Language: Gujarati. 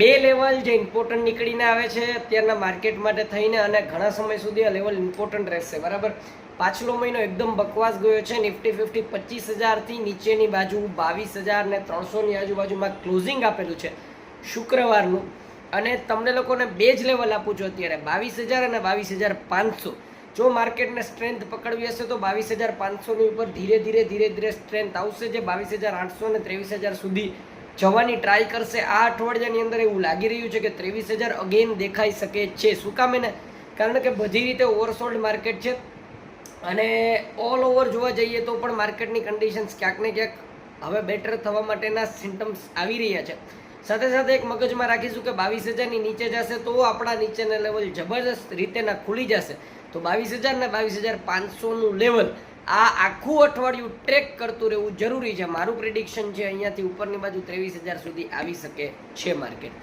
બે લેવલ જે ઇમ્પોર્ટન્ટ નીકળીને આવે છે અત્યારના માર્કેટ માટે થઈને, અને ઘણા સમય સુધી આ લેવલ ઇમ્પોર્ટન્ટ રહેશે, બરાબર. પાછલો મહિનો એકદમ બકવાસ ગયો છે. નિફ્ટી 50 25,000થી નીચેની બાજુ 22,300 ની આજુબાજુમાં ક્લોઝિંગ આપેલું છે શુક્રવારનું. અને તમને લોકોને બે જ લેવલ આપું છું અત્યારે, 22,000 અને 22,500. જો માર્કેટને સ્ટ્રેન્થ પકડવી હશે તો 22,500 ની ઉપર ધીરે ધીરે સ્ટ્રેન્થ આવશે, જે 22,800 અને 23,000 સુધી જવાની ટ્રાય કરશે. આ અઠવાડિયાની અંદર એવું લાગી રહ્યું છે કે 23,000 અગેન દેખાઈ શકે છે. શું કામ એને? કારણ કે બધી રીતે ઓવરસોલ્ડ માર્કેટ છે, અને ઓલ ઓવર જોવા જઈએ તો પણ માર્કેટની કન્ડિશન્સ ક્યાંક ને ક્યાંક હવે બેટર થવા માટેના સિમ્ટમ્સ આવી રહ્યા છે. સાથે સાથે એક મગજમાં રાખીશું કે 22,000 ની નીચે જશે તો આપણા નીચેના લેવલ જબરજસ્ત રીતેના ખુલી જશે. તો 22,000 ને 22,500 નું લેવલ આ આખું અઠવાડિયું ટ્રેક કરતું રહેવું જરૂરી છે. મારું પ્રિડિક્શન છે અહીંયાથી ઉપરની બાજુ 23,000 સુધી આવી શકે છે માર્કેટ.